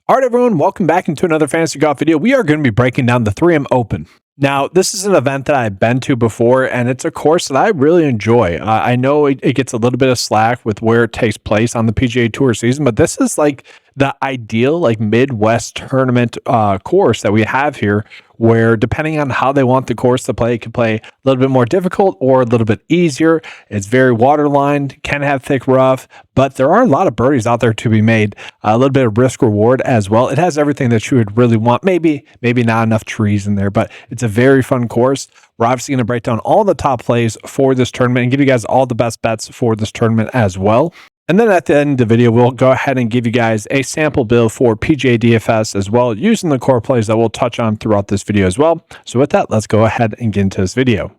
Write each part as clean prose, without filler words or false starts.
All right, everyone, welcome back into another Fantasy Golf video. We are going to be breaking down the 3M Open. Now, this is an event that I've been to before, and it's a course that I really enjoy. I know it gets a little bit of slack with where it takes place on the PGA Tour season, but this is like the ideal Midwest tournament course that we have here, where depending on how they want the course to play, it can play a little bit more difficult or a little bit easier. It's very waterlined, can have thick rough, but there are a lot of birdies out there to be made. A little bit of risk reward as well. It has everything that you would really want. Maybe not enough trees in there, but it's a very fun course. We're obviously going to break down all the top plays for this tournament and give you guys all the best bets for this tournament as well. And then at the end of the video, we'll go ahead and give you guys a sample build for PGA DFS as well, using the core plays that we'll touch on throughout this video as well. So with that, let's go ahead and get into this video.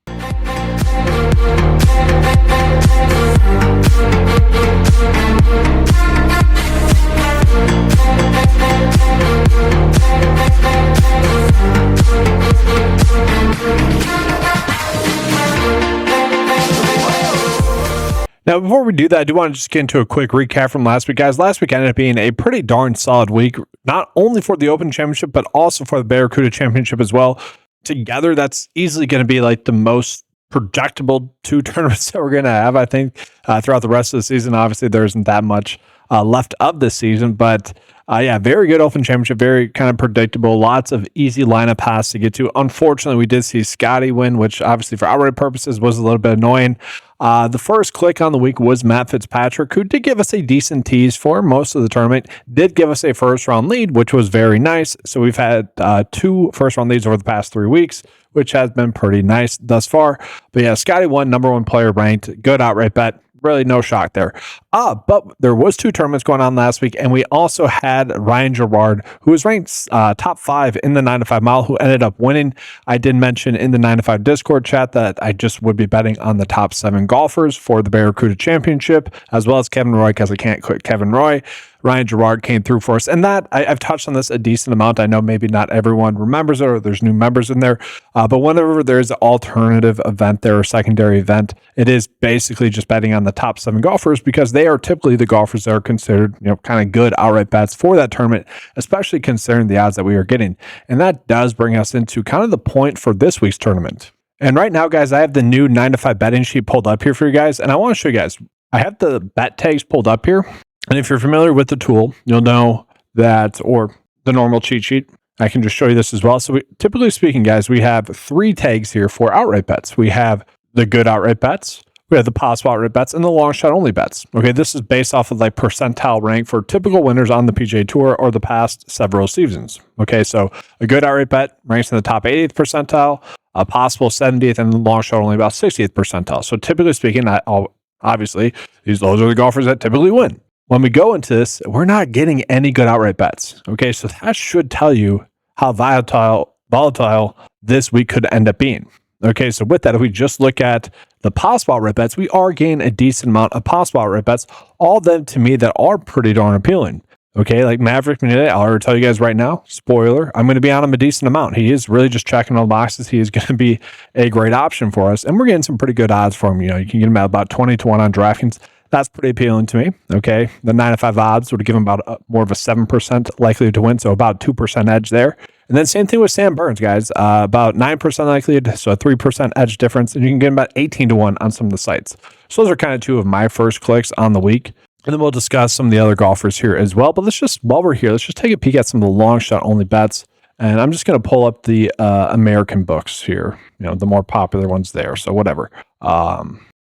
Now, before we do that, I do want to just get into a quick recap from last week, guys. Last week ended up being a pretty darn solid week, not only for the Open Championship, but also for the Barracuda Championship as well. Together, that's easily going to be like the most projectable two tournaments that we're going to have, I think, throughout the rest of the season. Obviously, there isn't that much left of this season, but yeah, very good Open Championship, very kind of predictable, lots of easy lineup paths to get to. Unfortunately, we did see Scotty win, which obviously for outright purposes was a little bit annoying. The first click on the week was Matt Fitzpatrick, who did give us a decent tease for most of the tournament, did give us a first round lead, which was very nice. So we've had 2 first round leads over the past 3 weeks, which has been pretty nice thus far. But yeah, Scotty won, number 1 player ranked, good outright bet. Really no shock there. But there was 2 tournaments going on last week, and we also had Ryan Gerard, who was ranked top 5 in the 9 to 5 mile, who ended up winning. I did mention in the 9 to 5 Discord chat that I just would be betting on the top 7 golfers for the Barracuda Championship, as well as Kevin Roy, because I can't quit Kevin Roy. Ryan Gerard came through for us, and that I've touched on this a decent amount. I know maybe not everyone remembers it, or there's new members in there, but whenever there's an alternative event there or secondary event, it is basically just betting on the top 7 golfers, because they are typically the golfers that are considered, kind of good outright bets for that tournament, especially considering the odds that we are getting. And that does bring us into kind of the point for this week's tournament. And right now, guys, I have the new 9 to 5 betting sheet pulled up here for you guys, and I want to show you guys. I have the bet tags pulled up here. And if you're familiar with the tool, you'll know that, or the normal cheat sheet, I can just show you this as well. So typically speaking, guys, we have 3 tags here for outright bets. We have the good outright bets, we have the possible outright bets, and the long shot only bets. Okay, this is based off of percentile rank for typical winners on the PGA Tour or the past several seasons. Okay, so a good outright bet ranks in the top 80th percentile, a possible 70th, and the long shot only about 60th percentile. So typically speaking, obviously, those are the golfers that typically win. When we go into this, we're not getting any good outright bets. Okay, so that should tell you how volatile this week could end up being. Okay, so with that, if we just look at the possible outright bets, we are getting a decent amount of possible outright bets, all of them to me that are pretty darn appealing. Okay, like Maverick Minute, I'll already tell you guys right now, spoiler, I'm going to be on him a decent amount. He is really just checking all the boxes. He is going to be a great option for us, and we're getting some pretty good odds for him. You can get him at about 20 to 1 on DraftKings. That's pretty appealing to me. Okay, the 9 to 5 odds would give him about more of a 7% likelihood to win, so about 2% edge there. And then same thing with Sam Burns, guys, about 9% likelihood, so a 3% edge difference, and you can get him about 18 to 1 on some of the sites. So those are kind of 2 of my first clicks on the week. And then we'll discuss some of the other golfers here as well. But while we're here, let's just take a peek at some of the long shot only bets. And I'm just going to pull up the American books here, the more popular ones there. So whatever,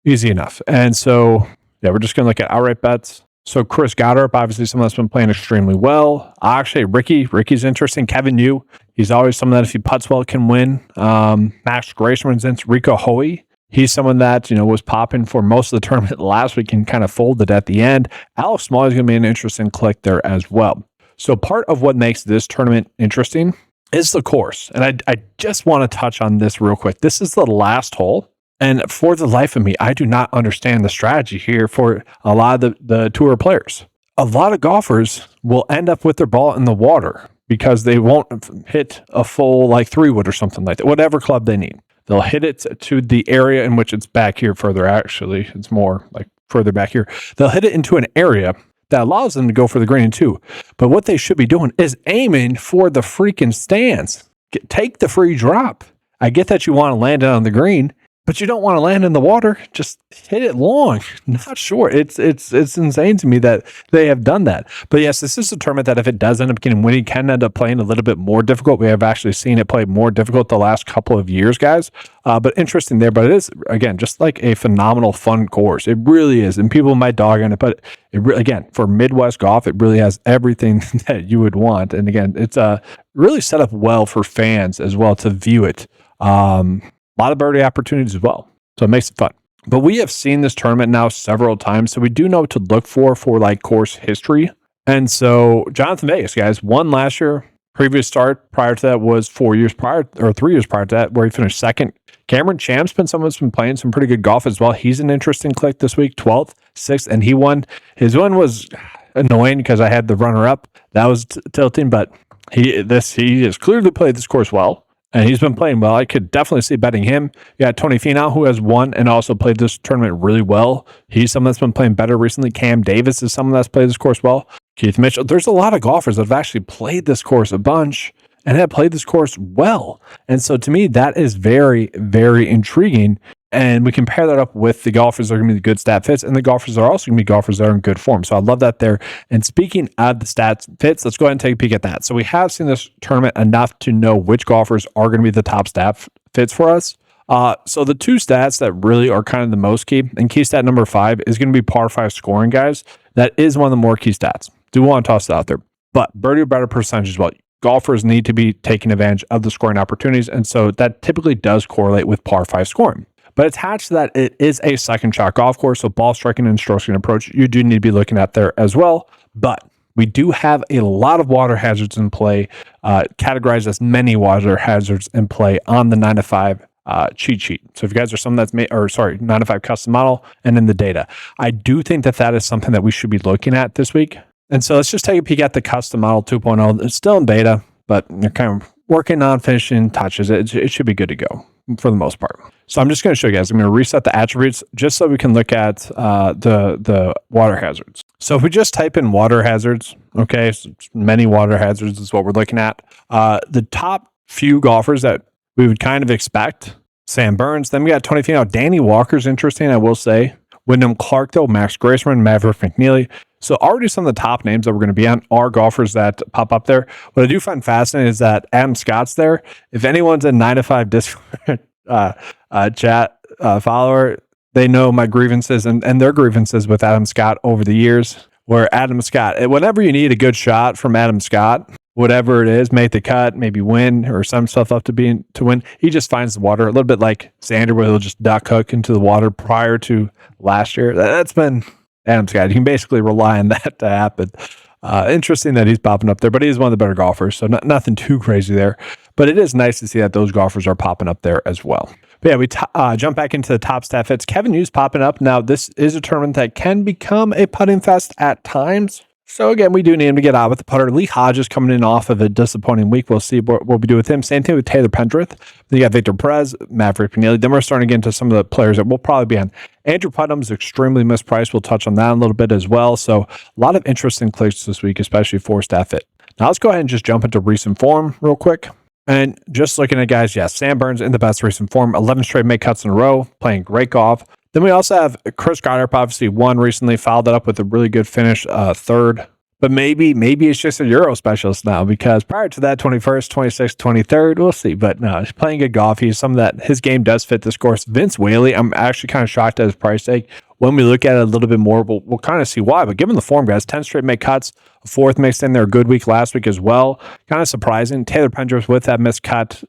easy enough. And so, yeah, we're just going to look at outright bets. So Chris Goddard, obviously someone that's been playing extremely well. Actually, Ricky's interesting. Kevin Yu, he's always someone that if he putts well can win. Max Graceman's in. Rico Hoey, he's someone that was popping for most of the tournament last week and kind of folded at the end. Alex Smalley is going to be an interesting click there as well. So part of what makes this tournament interesting is the course, and I just want to touch on this real quick. This is the last hole. And for the life of me, I do not understand the strategy here for a lot of the tour players. A lot of golfers will end up with their ball in the water because they won't hit a full 3-wood or something like that, whatever club they need. They'll hit it to the area in which it's back here further. Actually, it's more further back here. They'll hit it into an area that allows them to go for the green too. But what they should be doing is aiming for the freaking stands. Take the free drop. I get that you want to land it on the green, but you don't want to land in the water. Just hit it long, not short. It's insane to me that they have done that. But yes, this is a tournament that if it does end up getting winning, can end up playing a little bit more difficult. We have actually seen it play more difficult the last couple of years, guys. But interesting there. But it is, again, just like a phenomenal fun course. It really is. And people might dog on it, but again, for Midwest golf, it really has everything that you would want. And again, it's really set up well for fans as well to view it. A lot of birdie opportunities as well. So it makes it fun. But we have seen this tournament now several times. So we do know what to look for like course history. And so Jonathan Vegas, guys, won last year. Previous start prior to that was 4 years prior, or 3 years prior to that, where he finished second. Cameron Champ's been someone that's been playing some pretty good golf as well. He's an interesting click this week, 12th, 6th, and he won. His win was annoying because I had the runner-up. That was tilting, but he has clearly played this course well. And he's been playing well. I could definitely see betting him. You got Tony Finau, who has won and also played this tournament really well. He's someone that's been playing better recently. Cam Davis is someone that's played this course well. Keith Mitchell. There's a lot of golfers that have actually played this course a bunch and have played this course well. And so to me, that is very, very intriguing. And we can pair that up with the golfers that are going to be the good stat fits, and the golfers are also going to be golfers that are in good form. So I love that there. And speaking of the stats fits, let's go ahead and take a peek at that. So we have seen this tournament enough to know which golfers are going to be the top stat fits for us. So the two stats that really are kind of the most key, and key stat number 5 is going to be par 5 scoring, guys. That is one of the more key stats. Do want to toss it out there. But birdie or better percentage as well. Golfers need to be taking advantage of the scoring opportunities. And so that typically does correlate with par 5 scoring. But attached to that, it is a second shot golf course. So ball striking and stroke striking approach, you do need to be looking at there as well. But we do have a lot of water hazards in play, categorized as many water hazards in play on the 9 to 5 cheat sheet. So if you guys are someone that's 9 to 5 custom model and in the data, I do think that is something that we should be looking at this week. And so let's just take a peek at the custom model 2.0. It's still in beta, but they're kind of working on finishing touches. It should be good to go for the most part. So I'm just going to show you guys. I'm going to reset the attributes just so we can look at the water hazards. So if we just type in water hazards, okay, so many water hazards is what we're looking at. The top few golfers that we would kind of expect, Sam Burns. Then we got Tony Finau. Danny Walker's interesting, I will say. Wyndham Clark, though, Max Graceman, Maverick McNeely. So already some of the top names that we're going to be on are golfers that pop up there. What I do find fascinating is that Adam Scott's there. If anyone's a 9 to 5 Discord chat follower, they know my grievances and their grievances with Adam Scott over the years. Where Adam Scott, whenever you need a good shot from Adam Scott, whatever it is, make the cut, maybe win, or some stuff up to win, he just finds the water. A little bit like Xander, where he'll just duck hook into the water prior to last year. That's been Adam Scott. You can basically rely on that to happen. Interesting that he's popping up there, but he's one of the better golfers, so nothing too crazy there. But it is nice to see that those golfers are popping up there as well. But yeah, we jump back into the top stat fits. Kevin Hughes popping up. Now, this is a tournament that can become a putting fest at times. So again, we do need him to get out with the putter. Lee Hodges coming in off of a disappointing week. We'll see what we'll do with him. Same thing with Taylor Pendrith. Then you got Victor Perez, Maverick McNeely. Then we're starting to get into some of the players that we'll probably be on. Andrew Putnam's extremely mispriced. We'll touch on that a little bit as well. So a lot of interesting clicks this week, especially for stat fit. Now let's go ahead and just jump into recent form real quick. And just looking at guys, yes, Sam Burns in the best recent form, 11 straight make cuts in a row, playing great golf. Then we also have Chris Goddard, obviously won recently, followed that up with a really good finish, third. But maybe it's just a Euro specialist now, because prior to that, 21st, 26th, 23rd, we'll see. But no, he's playing good golf. He's some that his game does fit this course. Vince Whaley, I'm actually kind of shocked at his price tag. When we look at it a little bit more, we'll kind of see why. But given the form, guys, 10 straight make cuts, a fourth mixed in there, a good week last week as well. Kind of surprising. Taylor Pendrith with that missed cut,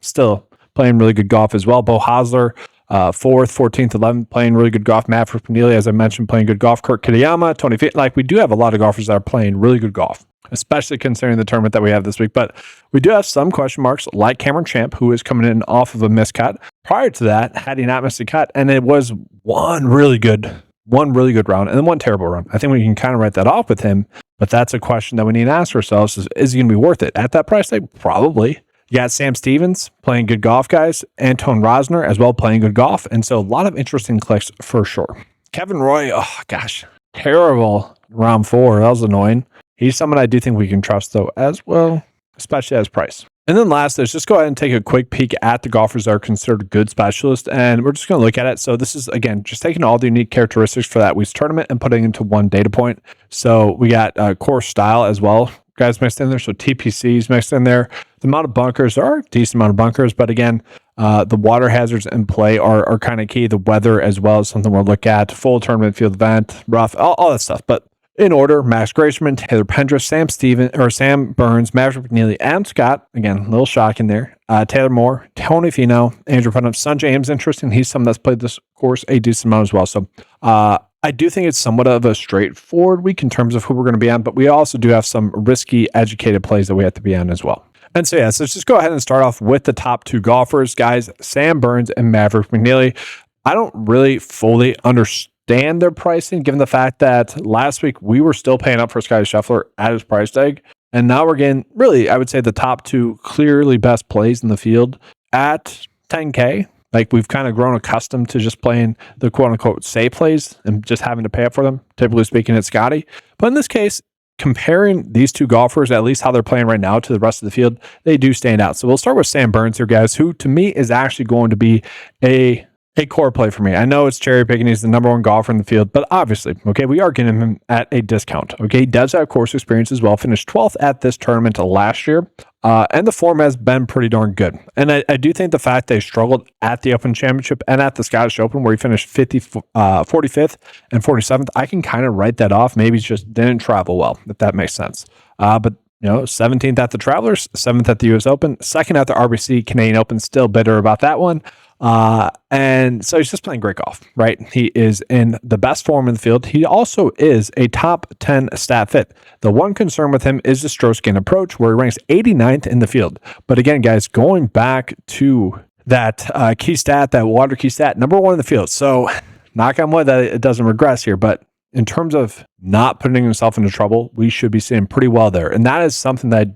still playing really good golf as well. Bo Hosler, 4th, 14th, 11th, playing really good golf. Maverick McNeely, as I mentioned, playing good golf. Kurt Kitayama, Tony Finau. Like, we do have a lot of golfers that are playing really good golf, especially considering the tournament that we have this week. But we do have some question marks, like Cameron Champ, who is coming in off of a missed cut. Prior to that, had he not missed a cut, and it was one really good round and then one terrible round. I think we can kind of write that off with him, but that's a question that we need to ask ourselves: is he going to be worth it at that price tag? Probably. You got Sam Stevens playing good golf, guys. Anton Rosner as well playing good golf. And so a lot of interesting clicks for sure. Kevin Roy, oh gosh, terrible round 4. That was annoying. He's someone I do think we can trust, though, as well, especially as price. And then last, let's just go ahead and take a quick peek at the golfers that are considered good specialists, and we're just going to look at it. So this is, again, just taking all the unique characteristics for that week's tournament and putting it into one data point. So we got course style as well, guys, mixed in there. So TPCs mixed in there. The amount of bunkers, there are a decent amount of bunkers, but again, the water hazards in play are kind of key. The weather as well is something we'll look at. Full tournament field event, rough, all that stuff. But in order, Max Graceman, Taylor Pendrith, Sam Burns, Maverick McNeely, Adam Scott. Again, a little shock in there. Taylor Moore, Tony Finau, Andrew Putnam, Sungjae Im's interesting. He's someone that's played this course a decent amount as well. So I do think it's somewhat of a straightforward week in terms of who we're going to be on, but we also do have some risky, educated plays that we have to be on as well. And so, so let's just go ahead and start off with the top 2 golfers, guys, Sam Burns and Maverick McNeely. I don't really fully understand their pricing, given the fact that last week we were still paying up for Scottie Scheffler at his price tag. And now we're getting, really, I would say the top 2 clearly best plays in the field at 10K. Like, we've kind of grown accustomed to just playing the quote unquote safe plays and just having to pay up for them, typically speaking, at Scottie. But in this case, comparing these 2 golfers, at least how they're playing right now, to the rest of the field, they do stand out. So we'll start with Sam Burns here, guys, who to me is actually going to be a core play for me. I know it's cherry picking. He's the number 1 golfer in the field, but obviously, okay, we are getting him at a discount. Okay, he does have course experience as well. Finished 12th at this tournament last year, and the form has been pretty darn good. And I do think the fact they struggled at the Open Championship and at the Scottish Open, where he finished 45th and 47th, I can kind of write that off. Maybe he just didn't travel well, if that makes sense. But 17th at the Travelers, 7th at the US Open, 2nd at the RBC Canadian Open, still bitter about that one. And so he's just playing great golf, right? He is in the best form in the field. He also is a top 10 stat fit. The one concern with him is the stroke gain approach, where he ranks 89th in the field. But again, guys, going back to that key stat, that water key stat, number 1 in the field. So knock on wood that it doesn't regress here, but in terms of not putting himself into trouble, we should be seeing pretty well there. And that is something that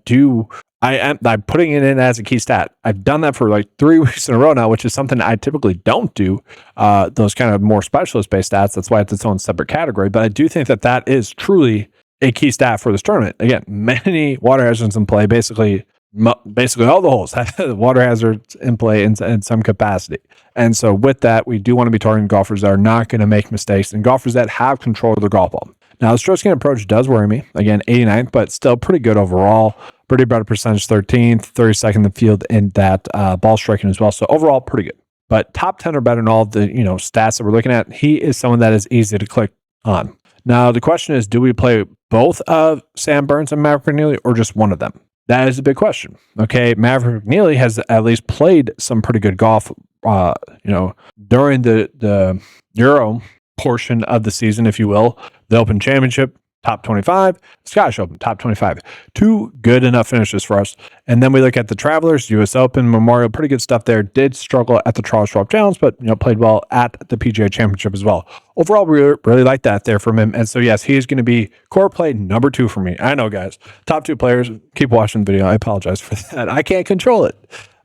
I'm putting it in as a key stat. I've done that for like 3 weeks in a row now, which is something I typically don't do, those kind of more specialist-based stats. That's why it's its own separate category. But I do think that is truly a key stat for this tournament. Again, many water hazards in play, basically all the holes have water hazards in play in some capacity. And so with that, we do want to be targeting golfers that are not going to make mistakes and golfers that have control of their golf ball. Now, the stroke gain approach does worry me. Again, 89th, but still pretty good overall. Pretty better percentage, 13th, 32nd in the field in that ball striking as well. So overall, pretty good. But top 10 or better in all of the stats that we're looking at. He is someone that is easy to click on. Now, the question is, do we play both of Sam Burns and Maverick McNeely or just one of them? That is a big question. Okay, Maverick McNeely has at least played some pretty good golf, during the Euro portion of the season, if you will. The Open Championship, top 25, Scottish Open, top 25. 2 good enough finishes for us. And then we look at the Travelers, US Open, Memorial, pretty good stuff there. Did struggle at the Charles Schwab Challenge, but played well at the PGA Championship as well. Overall, we really like that there from him. And so, yes, he is going to be core play number 2 for me. I know, guys. Top 2 players. Keep watching the video. I apologize for that. I can't control it.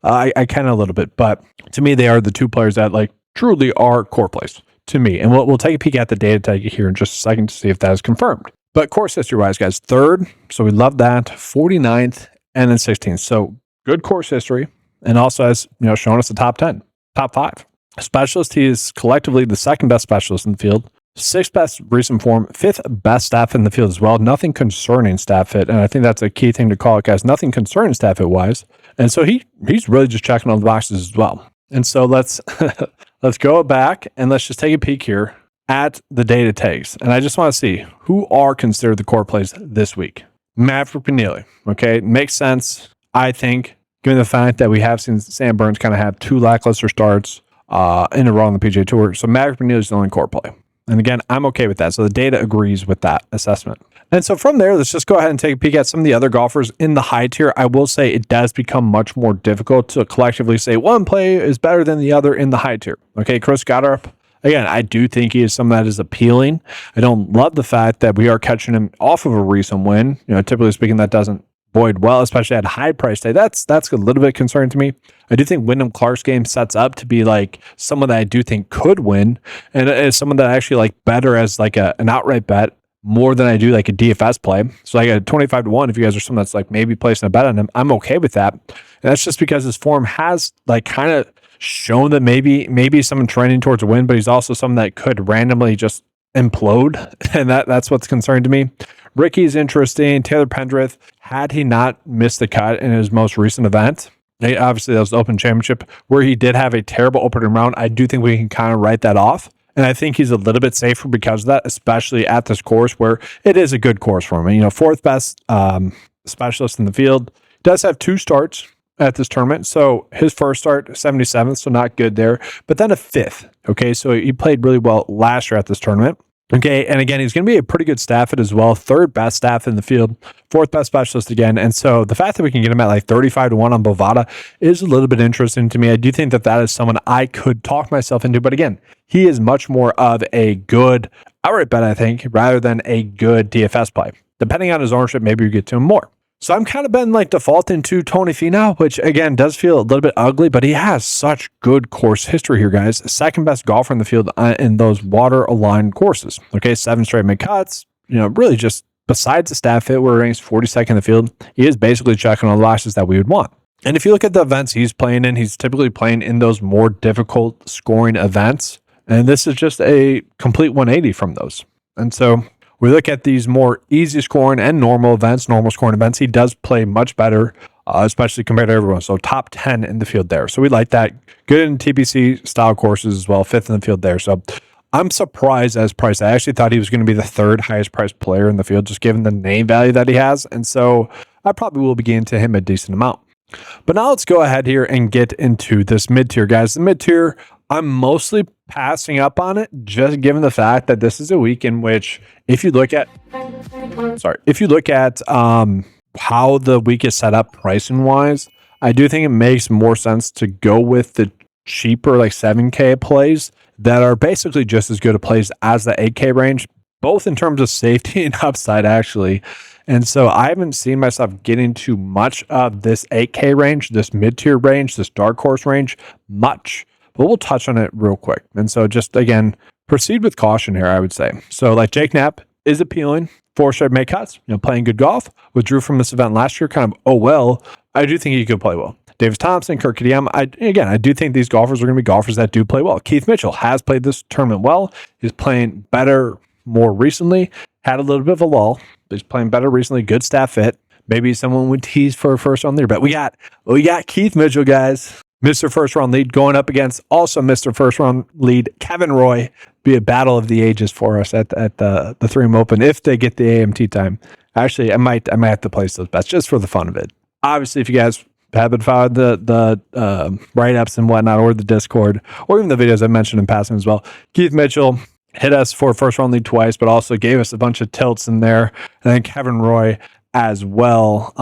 I can a little bit, but to me, they are the 2 players that truly are core plays to me. And we'll take a peek at the data tag here in just a second to see if that is confirmed. But course history-wise, guys, 3rd, so we love that, 49th, and then 16th. So good course history, and also has shown us the top 10, top 5. Specialist, he is collectively the 2nd best specialist in the field, 6th best recent form, 5th best stat fit in the field as well. Nothing concerning stat fit, and I think that's a key thing to call it, guys. Nothing concerning stat fit-wise. And so he's really just checking all the boxes as well. And so let's go back, and let's just take a peek here at the data tags. And I just want to see who are considered the core plays this week. Maverick McNeely. Okay, makes sense, I think, given the fact that we have seen Sam Burns kind of have 2 lackluster starts in a row on the PGA Tour. So Maverick McNeely is the only core play. And again, I'm okay with that. So the data agrees with that assessment. And so from there, let's just go ahead and take a peek at some of the other golfers in the high tier. I will say it does become much more difficult to collectively say one play is better than the other in the high tier. Okay, Chris Goddard. Again, I do think he is someone that is appealing. I don't love the fact that we are catching him off of a recent win. Typically speaking, that doesn't Boyd well, especially at a high price tag. That's a little bit concerning to me. I do think Wyndham Clark's game sets up to be like someone that I do think could win, and is someone that I actually like better as like an outright bet more than I do like a DFS play. So like a 25-1, if you guys are someone that's like maybe placing a bet on him, I'm okay with that. And that's just because his form has like kind of shown that maybe someone trending towards a win, but he's also someone that could randomly just implode, and that's what's concerning to me. Ricky's interesting. Taylor Pendrith, had he not missed the cut in his most recent event, obviously that was the Open Championship, where he did have a terrible opening round, I do think we can kind of write that off. And I think he's a little bit safer because of that, especially at this course where it is a good course for him. And, you know, fourth best specialist in the field. Does have 2 starts at this tournament. So his first start, 77th, so not good there. But then a 5th. Okay, so he played really well last year at this tournament. Okay, and again, he's going to be a pretty good stafford as well. 3rd best staff in the field, 4th best specialist again. And so the fact that we can get him at like 35-1 on Bovada is a little bit interesting to me. I do think that is someone I could talk myself into. But again, he is much more of a good outright bet, I think, rather than a good DFS play. Depending on his ownership, maybe we get to him more. So I'm kind of been like defaulting to Tony Finau, which again does feel a little bit ugly, but he has such good course history here, guys. 2nd best golfer in the field in those water aligned courses. Okay, 7 straight mid cuts. You know, really just besides the stat fit where he ranks 42nd in the field, he is basically checking all the boxes that we would want. And if you look at the events he's playing in, he's typically playing in those more difficult scoring events. And this is just a complete 180 from those. And so we look at these more easy scoring and normal scoring events. He does play much better, especially compared to everyone. So top 10 in the field there. So we like that. Good in TPC style courses as well. 5th in the field there. So I'm surprised as price. I actually thought he was going to be the 3rd highest priced player in the field, just given the name value that he has. And so I probably will be getting to him a decent amount. But now let's go ahead here and get into this mid-tier, guys. The mid-tier, I'm mostly passing up on it, just given the fact that this is a week in which, if you look at how the week is set up pricing wise, I do think it makes more sense to go with the cheaper like 7K plays that are basically just as good a plays as the 8K range, both in terms of safety and upside actually. And so I haven't seen myself getting too much of this 8K range, this mid-tier range, this dark horse range, much. But we'll touch on it real quick. And so just, again, proceed with caution here, I would say. So like Jake Knapp is appealing. 4 straight make cuts, playing good golf. Withdrew from this event last year, kind of, oh well. I do think he could play well. Davis Thompson, Kirk Kidam, I do think these golfers are going to be golfers that do play well. Keith Mitchell has played this tournament well. He's playing better more recently. Had a little bit of a lull. He's playing better recently. Good staff fit. Maybe someone would tease for a first round lead. But we got Keith Mitchell, guys. Mr. First Round Lead going up against also Mr. First Round Lead Kevin Roy. Be a battle of the ages for us at the 3M Open if they get the AMT time. Actually, I might have to place those bets just for the fun of it. Obviously, if you guys have been following the write-ups and whatnot, or the Discord, or even the videos I mentioned in passing as well, Keith Mitchell hit us for First Round Lead twice, but also gave us a bunch of tilts in there. And then Kevin Roy as well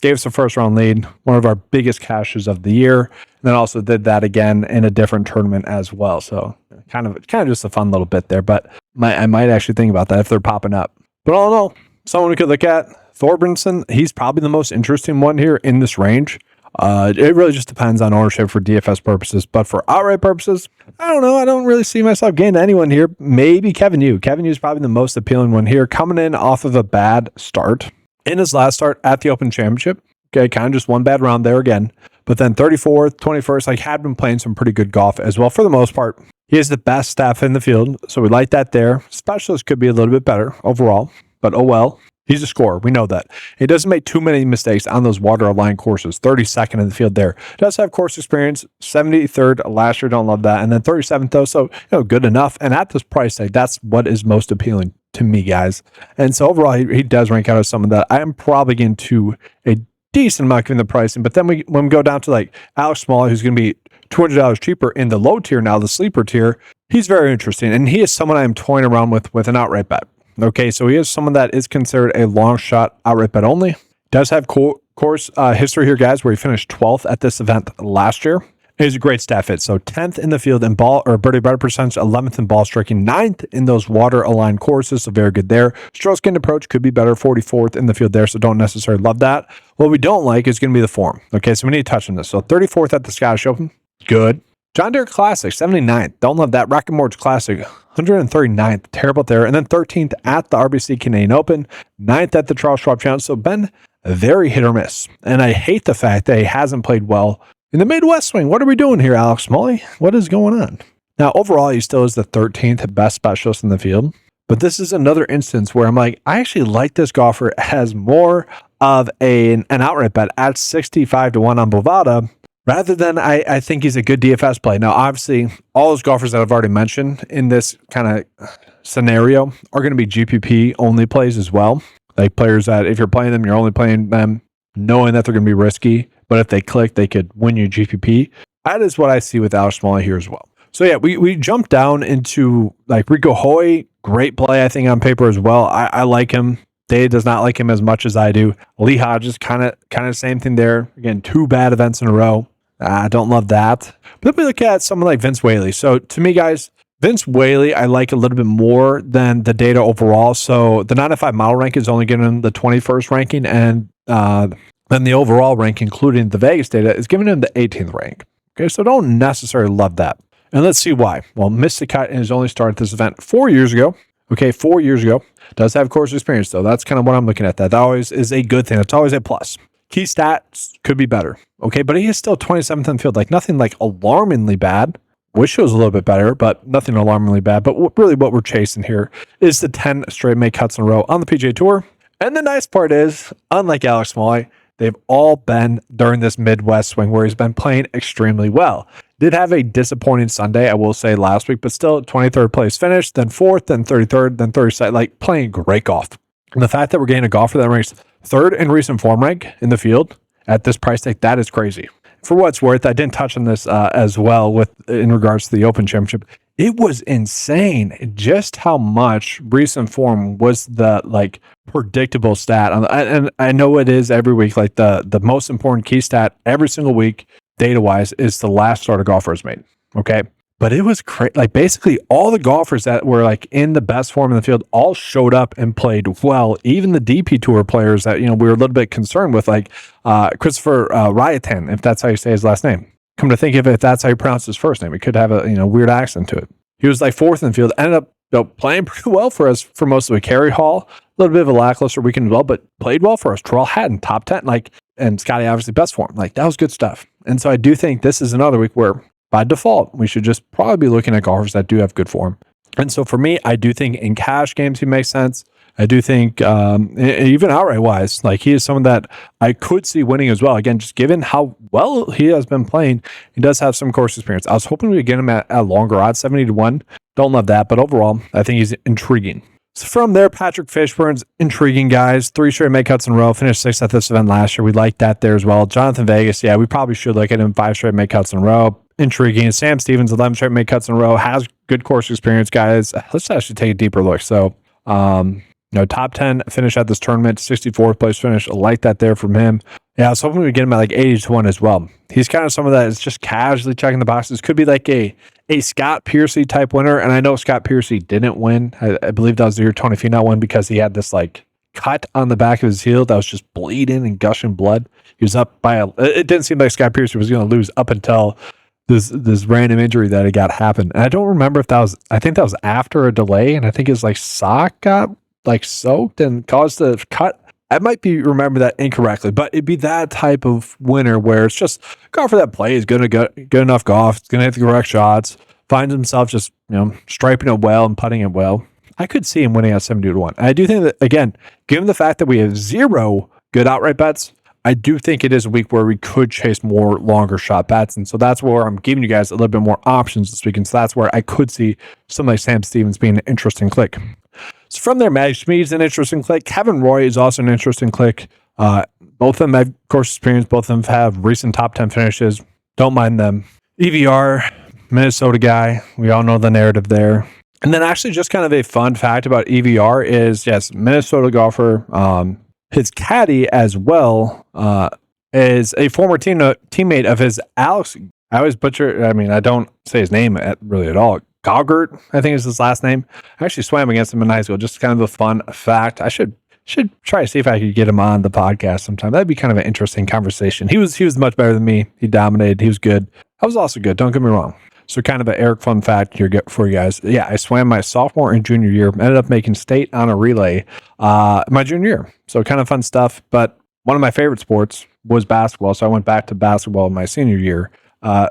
gave us a First Round Lead, one of our biggest cashes of the year, and then also did that again in a different tournament as well. So kind of just a fun little bit there, but I might actually think about that if they're popping up. But all in all, someone we could look at, Thorbjornsen, he's probably the most interesting one here in this range. It really just depends on ownership for DFS purposes, but for outright purposes, I don't know. I don't really see myself getting to anyone here. Maybe Kevin Yu. Kevin Yu is probably the most appealing one here, coming in off of a bad start in his last start at the Open Championship. Okay, kind of just one bad round there again, but then 34th, 21st, had been playing some pretty good golf as well for the most part. He has the best staff in the field, so we like that there. Specialist could be a little bit better overall, but oh well. He's a scorer. We know that. He doesn't make too many mistakes on those water-aligned courses. 32nd in the field there. Does have course experience. 73rd last year. Don't love that. And then 37th, though. So, good enough. And at this price tag, that's what is most appealing to me, guys. And so overall, he does rank out as someone that I am probably getting to a decent amount given the pricing. But then when we go down to like Alex Smalley, who's going to be $200 cheaper in the low tier now, the sleeper tier, he's very interesting. And he is someone I'm toying around with an outright bet. Okay, so he is someone that is considered a long shot outright bet only. Does have course history here, guys, where he finished 12th at this event last year. He's a great stat fit. So 10th in the field in ball or birdie better percentage, 11th in ball striking, 9th in those water aligned courses. So very good there. Stroke gained approach could be better, 44th in the field there. So don't necessarily love that. What we don't like is going to be the form. Okay, so we need to touch on this. So 34th at the Scottish Open, good. John Deere Classic, 79th. Don't love that. Rocket Mortgage Classic, 139th. Terrible there. And then 13th at the RBC Canadian Open, 9th at the Charles Schwab Challenge. So been very hit or miss. And I hate the fact that he hasn't played well in the Midwest swing. What are we doing here, Alex Molly? What is going on? Now, overall, he still is the 13th best specialist in the field. But this is another instance where I'm like, I actually like this golfer as more of an outright bet at 65 to 1 on Bovada, rather than I think he's a good DFS play. Now, obviously, all those golfers that I've already mentioned in this kind of scenario are going to be GPP only plays as well. Like players that if you're playing them, you're only playing them knowing that they're going to be risky. But if they click, they could win you GPP. That is what I see with Alex Smalley here as well. So yeah, we jumped down into like Rico Hoy. Great play, I think, on paper as well. I like him. Dave does not like him as much as I do. Lee Hodges, kind of same thing there. Again, 2 bad events in a row. I don't love that. But let me look at someone like Vince Whaley. So to me, guys, Vince Whaley, I like a little bit more than the data overall. So the 905 model rank is only giving him the 21st ranking, and then the overall rank, including the Vegas data, is giving him the 18th rank. Okay, so don't necessarily love that. And let's see why. Well, missed the cut and has only started this event 4 years ago. Okay, 4 years ago. Does have course experience, though. That's kind of what I'm looking at. That always is a good thing. That's always a plus. Key stats could be better. Okay, but he is still 27th in the field. Like nothing like alarmingly bad. Wish it was a little bit better, but nothing alarmingly bad. But really what we're chasing here is the 10 straight make cuts in a row on the PGA Tour. And the nice part is, unlike Alex Smalley, they've all been during this Midwest swing where he's been playing extremely well. Did have a disappointing Sunday, I will say, last week, but still 23rd place finish, then 4th, then 33rd, then 32nd, like playing great golf. And the fact that we're getting a golfer that ranks 3rd in recent form rank in the field at this price tag, that is crazy. For what it's worth, I didn't touch on this as well in regards to the Open Championship. It was insane just how much recent form was the like predictable stat. And I know it is every week, like the most important key stat every single week, data-wise, is the last start a golfer has made. Okay. But it was crazy. Like basically all the golfers that were like in the best form in the field all showed up and played well. Even the DP Tour players that, we were a little bit concerned with, like Christopher Ryotan, if that's how you say his last name. Come to think of it, if that's how you pronounce his first name, it could have a weird accent to it. He was like 4th in the field, ended up playing pretty well for us for most of the Kerry Hall. A little bit of a lackluster weekend as well, but played well for us. Terrell Hatton, top 10, and Scotty obviously best form. Like that was good stuff. And so I do think this is another week where by default, we should just probably be looking at golfers that do have good form. And so for me, I do think in cash games, he makes sense. I do think even outright wise, like he is someone that I could see winning as well. Again, just given how well he has been playing, he does have some course experience. I was hoping we would get him at longer odds, 70 to 1. Don't love that, but overall, I think he's intriguing. So from there, Patrick Fishburne's intriguing, guys. 3 straight make cuts in a row. Finished 6th at this event last year. We like that there as well. Jonathan Vegas, yeah, we probably should look at him 5 straight make cuts in a row. Intriguing. Sam Stevens, 11 straight make cuts in a row. Has good course experience, guys. Let's actually take a deeper look. So, top 10 finish at this tournament, 64th place finish. I like that there from him. Yeah, I was hoping we'd get him at like 80 to 1 as well. He's kind of someone that is just casually checking the boxes. Could be like a Scott Piercy type winner. And I know Scott Piercy didn't win. I believe that was the year Tony Finau won because he had this like cut on the back of his heel that was just bleeding and gushing blood. He was up by it didn't seem like Scott Piercy was going to lose up until this random injury that he got happened. And I don't remember if I think that was after a delay, and I think his like sock got like soaked and caused the cut. I might be remember that incorrectly, but it'd be that type of winner where it's just golfer that plays good enough golf, it's gonna hit the correct shots, finds himself just striping it well and putting it well. I could see him winning at 70 to 1. And I do think that, again, given the fact that we have 0 good outright bets, I do think it is a week where we could chase more longer shot bets. And so that's where I'm giving you guys a little bit more options this week. And so that's where I could see something like Sam Stevens being an interesting click. So from there, Matty Schmid's an interesting click. Kevin Roy is also an interesting click. Both of them have course experience. Both of them have recent top 10 finishes. Don't mind them. EVR, Minnesota guy. We all know the narrative there. And then actually just kind of a fun fact about EVR is, yes, Minnesota golfer. His caddy as well is a former teammate of his, Alex I always butcher. I mean, I don't say his name really at all. Goggert, I think is his last name. I actually swam against him in high school. Just kind of a fun fact. I should try to see if I could get him on the podcast sometime. That'd be kind of an interesting conversation. He was much better than me. He dominated. He was good. I was also good. Don't get me wrong. So kind of an Eric fun fact here for you guys. Yeah, I swam my sophomore and junior year. Ended up making state on a relay my junior year. So kind of fun stuff. But one of my favorite sports was basketball. So I went back to basketball my senior year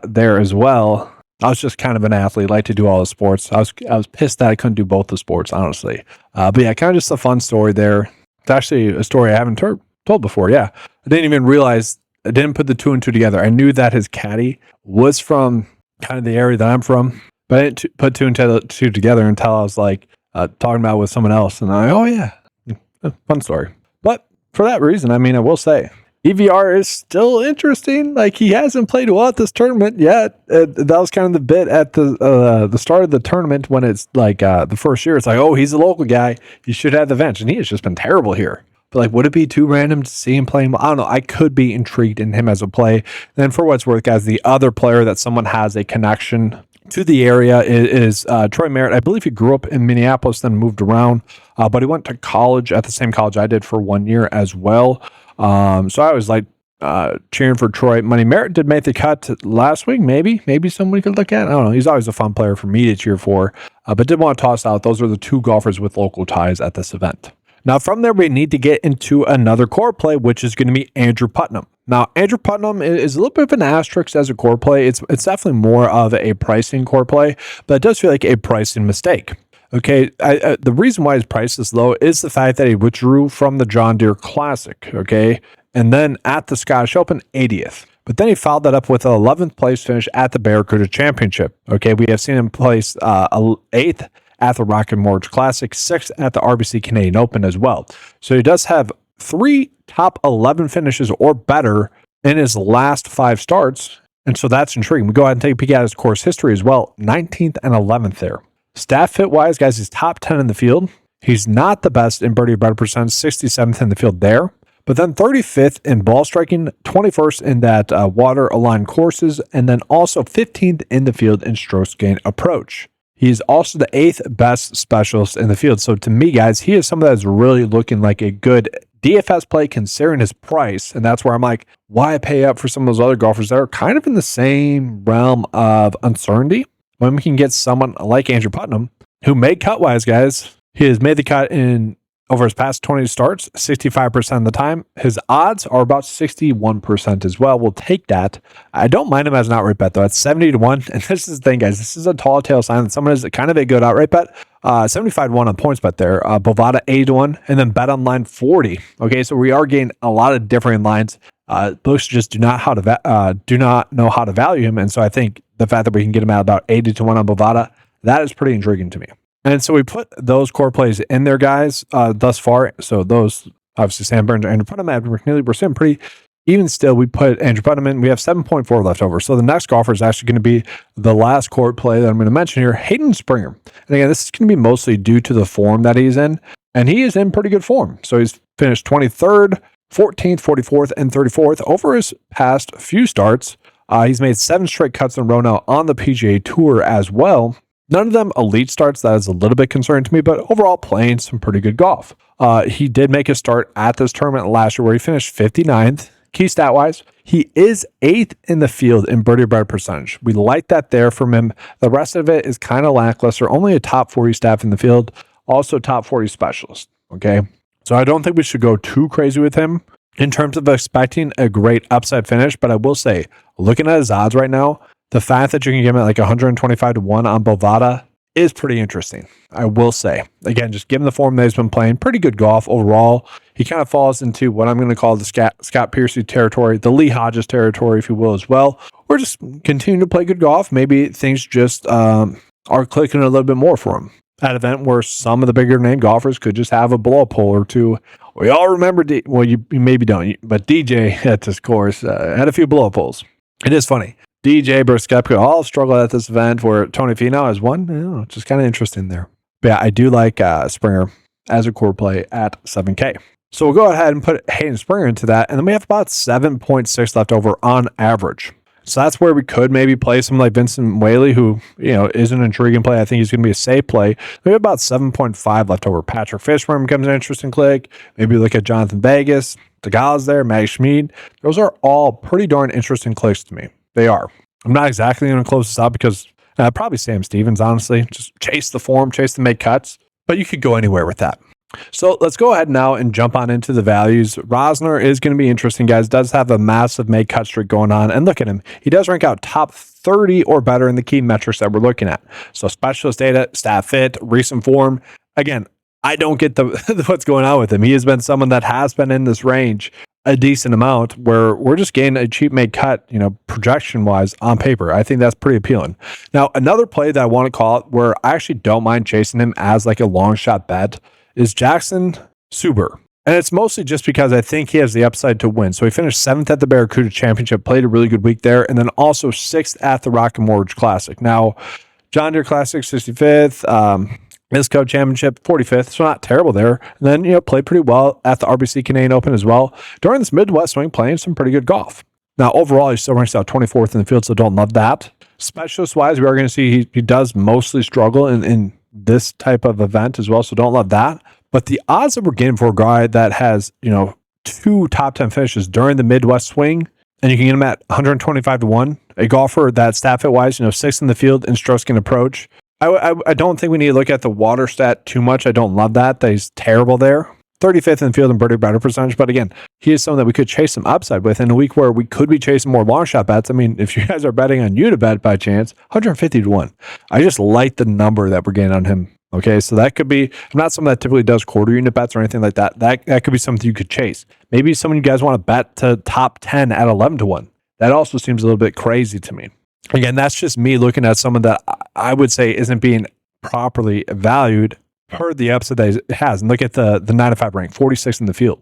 there as well. I was just kind of an athlete, like to do all the sports. I was pissed that I couldn't do both the sports, honestly. But yeah, kind of just a fun story there. It's actually a story I haven't told before. Yeah, I didn't even realize. I didn't put the two and two together. I knew that his caddy was from kind of the area that I'm from, but I didn't put two and two together until I was like talking about it with someone else. And oh yeah, fun story. But for that reason, I mean, I will say, EVR is still interesting. Like, he hasn't played well at this tournament yet. That was kind of the bit at the start of the tournament when it's like the first year. It's like, oh, he's a local guy. He should have the bench. And he has just been terrible here. But like, would it be too random to see him playing? I don't know. I could be intrigued in him as a play. And then for what's worth, guys, the other player that someone has a connection to the area is Troy Merritt. I believe he grew up in Minneapolis, then moved around. But he went to college at the same college I did for 1 year as well. So I was like cheering for Troy. Money Merritt did make the cut last week. Maybe somebody could look at. I don't know. He's always a fun player for me to cheer for. But did want to toss out. Those are the two golfers with local ties at this event. Now from there, we need to get into another core play, which is going to be Andrew Putnam. Now Andrew Putnam is a little bit of an asterisk as a core play. It's definitely more of a pricing core play, but it does feel like a pricing mistake. Okay, the reason why his price is low is the fact that he withdrew from the John Deere Classic, okay? And then at the Scottish Open, 80th. But then he followed that up with an 11th place finish at the Barracuda Championship, okay? We have seen him place 8th at the Rocket Mortgage Classic, 6th at the RBC Canadian Open as well. So he does have 3 top 11 finishes or better in his last 5 starts, and so that's intriguing. We go ahead and take a peek at his course history as well, 19th and 11th there. Stat fit wise, guys, he's top 10 in the field. He's not the best in birdie better percent, 67th in the field there, but then 35th in ball striking, 21st in that water aligned courses, and then also 15th in the field in strokes gained approach. He's also the 8th best specialist in the field. So to me, guys, he is someone that's really looking like a good DFS play considering his price. And that's where I'm like, why pay up for some of those other golfers that are kind of in the same realm of uncertainty when we can get someone like Andrew Putnam, who made cut-wise, guys. He has made the cut in over his past 20 starts, 65% of the time. His odds are about 61% as well. We'll take that. I don't mind him as an outright bet, though. It's 70-1. And this is the thing, guys. This is a tall tale sign that someone is kind of a good outright bet. 75-1 on points bet there. Bovada 80-1, and then bet online 40. Okay, so we are getting a lot of different lines. Books just do not know how to value him. And so I think the fact that we can get him at about 80-1 on Bovada, that is pretty intriguing to me. And so we put those core plays in there, guys, thus far. So those, obviously, Sam Burns and Andrew Putnam, Adam McNeely, we're seeing pretty even still. We put Andrew Putnam in. We have 7.4 left over. So the next golfer is actually going to be the last core play that I'm going to mention here, Hayden Springer. And again, this is going to be mostly due to the form that he's in. And he is in pretty good form. So he's finished 23rd, 14th, 44th, and 34th over his past few starts. He's made 7 straight cuts in a row now on the PGA Tour as well. None of them elite starts. That is a little bit concerning to me, but overall playing some pretty good golf. He did make a start at this tournament last year where he finished 59th. Key stat-wise, he is 8th in the field in birdie better percentage. We like that there from him. The rest of it is kind of lackluster. Only a top 40 staff in the field, also top 40 specialist. Okay, so I don't think we should go too crazy with him in terms of expecting a great upside finish, but I will say, looking at his odds right now, the fact that you can get him at like 125-1 on Bovada is pretty interesting, I will say. Again, just given the form that he's been playing, pretty good golf overall. He kind of falls into what I'm going to call the Scott Piercy territory, the Lee Hodges territory, if you will, as well. Or just continue to play good golf. Maybe things just are clicking a little bit more for him. At an event where some of the bigger name golfers could just have a blow-up hole or two. We all remember, you maybe don't, but DJ at this course had a few blow-up holes. It is funny. DJ, Brooks Koepka all struggled at this event where Tony Finau has won. Just kind of interesting there. But yeah, I do like Springer as a core play at 7K. So we'll go ahead and put Hayden Springer into that. And then we have about 7.6 left over on average. So that's where we could maybe play someone like Vincent Whaley, who, is an intriguing play. I think he's going to be a safe play. We have about 7.5 left over. Patrick Fishburne becomes an interesting click. Maybe look at Jonathan Vegas, the guys there, Mag Schmid. Those are all pretty darn interesting clicks to me. They are. I'm not exactly going to close this out because probably Sam Stevens, honestly. Just chase the form, chase the make cuts. But you could go anywhere with that. So let's go ahead now and jump on into the values. Rosner is going to be interesting, guys. Does have a massive make cut streak going on. And look at him. He does rank out top 30 or better in the key metrics that we're looking at. So specialist data, stat fit, recent form. Again, I don't get what's going on with him. He has been someone that has been in this range a decent amount where we're just getting a cheap make cut, projection wise on paper. I think that's pretty appealing. Now, another play that I want to call it where I actually don't mind chasing him as like a long shot bet is Jackson Suber. And it's mostly just because I think he has the upside to win. So he finished 7th at the Barracuda Championship, played a really good week there, and then also 6th at the Rocket Mortgage Classic. Now, John Deere Classic, 65th, Misco Championship, 45th, so not terrible there. And then, played pretty well at the RBC Canadian Open as well. During this Midwest swing, playing some pretty good golf. Now, overall, he still ranks out 24th in the field, so don't love that. Specialist-wise, we are going to see he does mostly struggle in this type of event as well, so don't love that. But the odds that we're getting for a guy that has, 2 top 10 finishes during the Midwest swing, and you can get him at 125 to 1, a golfer that stat fit wise, 6th in the field in strokes gained approach. I don't think we need to look at the water stat too much. I don't love that he's terrible there. 35th in the field in birdie better percentage, but again, he is someone that we could chase some upside with in a week where we could be chasing more long shot bets. I mean, if you guys are betting on Unibet by chance, 150 to 1. I just like the number that we're getting on him. Okay, so that could be, I'm not someone that typically does quarter unit bets or anything like that. That could be something you could chase. Maybe someone you guys want to bet to top 10 at 11 to 1. That also seems a little bit crazy to me. Again, that's just me looking at someone that I would say isn't being properly valued per the upside that it has. And look at the 9 to 5 rank, 46 in the field.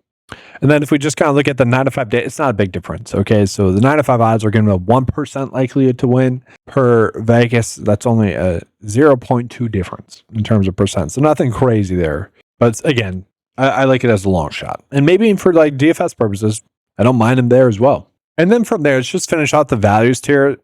And then if we just kind of look at the 9 to 5 day, it's not a big difference. Okay, so the 9 to 5 odds are going to be a 1% likelihood to win per Vegas. That's only a 0.2 difference in terms of percent. So nothing crazy there. But again, I like it as a long shot. And maybe for like DFS purposes, I don't mind him there as well. And then from there, let's just finish out the values tier.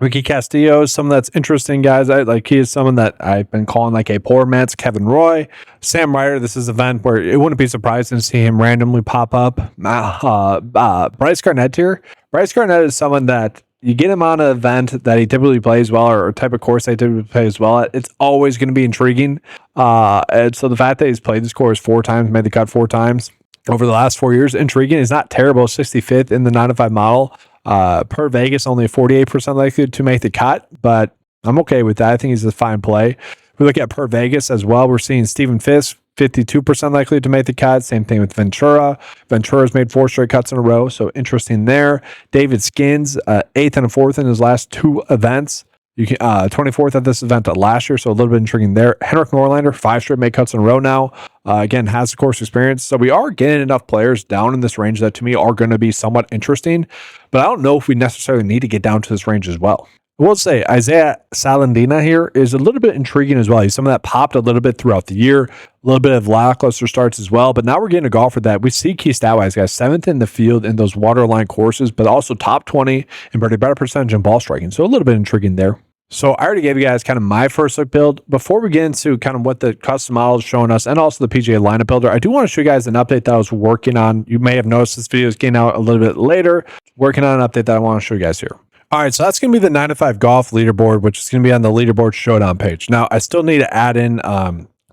Ricky Castillo is someone that's interesting, guys. He is someone that I've been calling like a poor man's Kevin Roy. Sam Ryder, this is an event where it wouldn't be surprising to see him randomly pop up. Bryce Garnett here. Bryce Garnett is someone that you get him on an event that he typically plays well or a type of course they typically plays well at, it's always going to be intriguing. And so the fact that he's played this course 4 times, made the cut 4 times over the last 4 years, intriguing. He's not terrible, 65th in the 9 to 5 model. Per Vegas, only a 48% likely to make the cut, but I'm okay with that. I think he's a fine play. We look at per Vegas as well. We're seeing Stephen Fisk, 52% likely to make the cut. Same thing with Ventura. Ventura's made 4 straight cuts in a row, so interesting there. David Skins, 8th and 4th in his last 2 events. You can 24th at this event last year, so a little bit intriguing there. Henrik Norlander, 5 straight make cuts in a row now. Again, has the course experience. So we are getting enough players down in this range that to me are going to be somewhat interesting. But I don't know if we necessarily need to get down to this range as well. I will say Isaiah Salandina here is a little bit intriguing as well. He's someone that popped a little bit throughout the year, a little bit of lackluster starts as well. But now we're getting a golfer that we see key stat-wise, guys, 7th in the field in those waterline courses, but also top 20 in birdie better percentage and ball striking. So a little bit intriguing there. So I already gave you guys kind of my first look build. Before we get into kind of what the custom model is showing us and also the PGA lineup builder, I do want to show you guys an update that I was working on. You may have noticed this video is getting out a little bit later. Working on an update that I want to show you guys here. All right, so that's going to be the 9 to 5 golf leaderboard, which is going to be on the leaderboard showdown page. Now, I still need to add in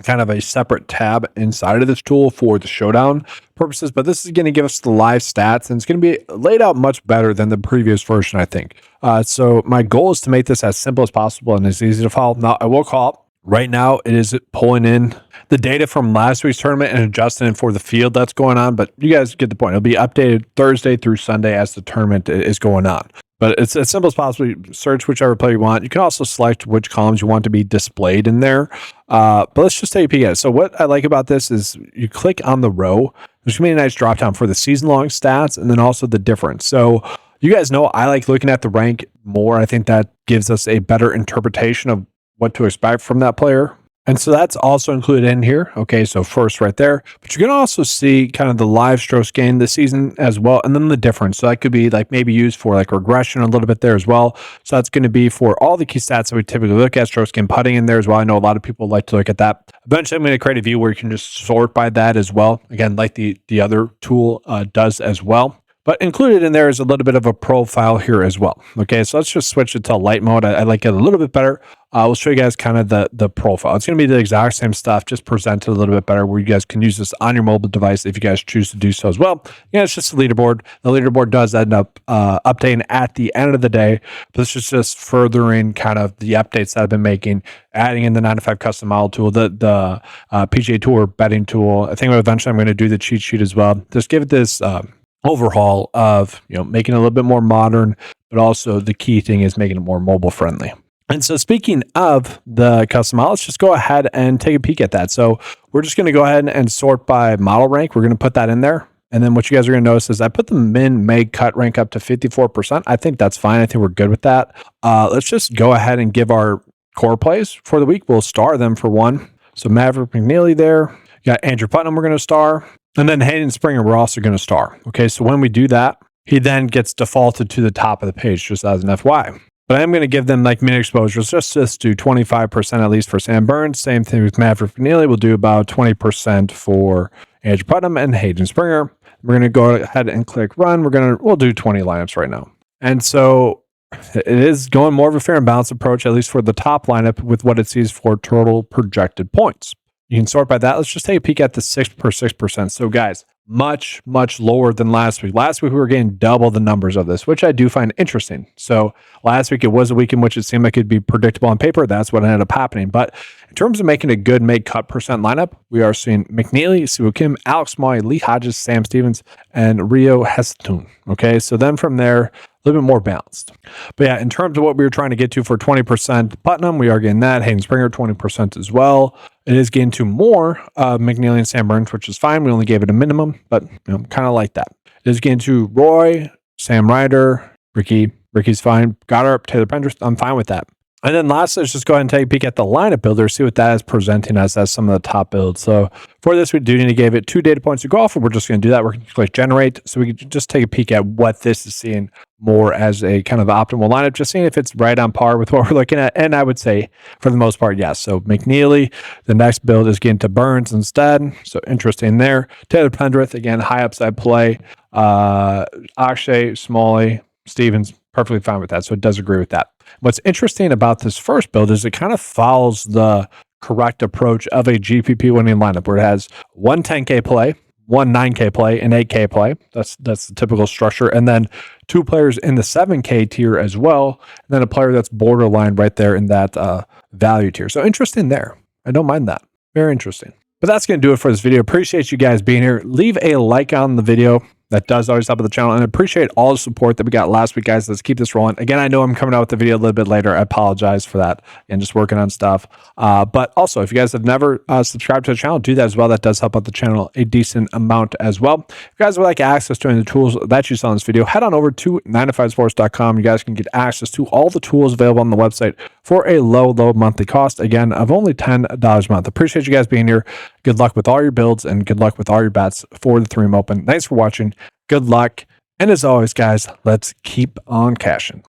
kind of a separate tab inside of this tool for the showdown purposes, but this is going to give us the live stats, and it's going to be laid out much better than the previous version, I think. So my goal is to make this as simple as possible and as easy to follow. Now, I will call it. Right now, it is pulling in the data from last week's tournament and adjusting it for the field that's going on, but you guys get the point. It'll be updated Thursday through Sunday as the tournament is going on. But it's as simple as possible. You search whichever player you want. You can also select which columns you want to be displayed in there. But let's just take a peek at it. So what I like about this is you click on the row. There's going to be a nice drop down for the season-long stats and then also the difference. So you guys know I like looking at the rank more. I think that gives us a better interpretation of what to expect from that player. And so that's also included in here. Okay, so first right there, but you're going to also see kind of the live strokes gained this season as well, and then the difference. So that could be like maybe used for like regression a little bit there as well. So that's going to be for all the key stats that we typically look at, strokes gained putting in there as well. I know a lot of people like to look at that. Eventually, I'm going to create a view where you can just sort by that as well. Again, like the other tool does as well. But included in there is a little bit of a profile here as well. Okay, so let's just switch it to light mode. I like it a little bit better. We'll show you guys kind of the profile. It's going to be the exact same stuff, just presented a little bit better, where you guys can use this on your mobile device if you guys choose to do so as well. Yeah, it's just a leaderboard. The leaderboard does end up updating at the end of the day, but this is just furthering kind of the updates that I've been making, adding in the 9 to 5 custom model tool, the PGA Tour betting tool. I think eventually I'm going to do the cheat sheet as well. Just give it this overhaul of, making it a little bit more modern, but also the key thing is making it more mobile friendly. And so speaking of the custom model, let's just go ahead and take a peek at that. So we're just going to go ahead and sort by model rank. We're going to put that in there. And then what you guys are going to notice is I put the min, meg, cut rank up to 54%. I think that's fine. I think we're good with that. Let's just go ahead and give our core plays for the week. We'll star them for one. So Maverick McNeely there. You got Andrew Putnam we're going to star. And then Hayden Springer, we're also going to star. Okay, so when we do that, he then gets defaulted to the top of the page, just as an FY. But I'm going to give them like min exposures, just do 25% at least for Sam Burns. Same thing with Maverick McNeely. We'll do about 20% for Andrew Putnam and Hayden Springer. We're going to go ahead and click run. We'll do 20 lineups right now. And so it is going more of a fair and balanced approach, at least for the top lineup, with what it sees for total projected points. You can sort by that. Let's just take a peek at the 6%. So guys, much, much lower than last week. Last week, we were getting double the numbers of this, which I do find interesting. So last week, it was a week in which it seemed like it'd be predictable on paper. That's what ended up happening. But in terms of making a good make cut percent lineup, we are seeing McNeely, Siwoo Kim, Alex Moy, Lee Hodges, Sam Stevens, and Rio Heston. Okay, so then from there, a little bit more balanced. But yeah, in terms of what we were trying to get to for 20% Putnam, we are getting that. Hayden Springer, 20% as well. It is getting to more McNeely and Sam Burns, which is fine. We only gave it a minimum, but kind of like that. It is getting to Roy, Sam Ryder, Ricky. Ricky's fine. Goddard, Taylor Pendrith. I'm fine with that. And then lastly, let's just go ahead and take a peek at the lineup builder, see what that is presenting us as some of the top builds. So for this, we do need to give it 2 data points to go off, and we're just going to do that. We're going to click generate. So we can just take a peek at what this is seeing more as a kind of optimal lineup, just seeing if it's right on par with what we're looking at. And I would say for the most part, yes. So McNeely, the next build is getting to Burns instead. So interesting there. Taylor Pendrith, again, high upside play. Akshay, Smalley, Stevens, perfectly fine with that. So it does agree with that. What's interesting about this first build is it kind of follows the correct approach of a GPP winning lineup, where it has one 10K play, one 9K play, and 8K play. That's the typical structure. And then 2 players in the 7K tier as well. And then a player that's borderline right there in that value tier. So interesting there. I don't mind that. Very interesting. But that's going to do it for this video. Appreciate you guys being here. Leave a like on the video. That does always help with the channel, and I appreciate all the support that we got last week, guys. Let's keep this rolling. Again, I know I'm coming out with the video a little bit later. I apologize for that, and just working on stuff. But also, if you guys have never subscribed to the channel, do that as well. That does help out the channel a decent amount as well. If you guys would like access to any of the tools that you saw in this video, head on over to 9to5sports.com. You guys can get access to all the tools available on the website for a low monthly cost, again, of only $10 a month. Appreciate you guys being here. Good luck with all your builds, and good luck with all your bets for the 3M Open. Thanks for watching. Good luck. And as always, guys, let's keep on cashing.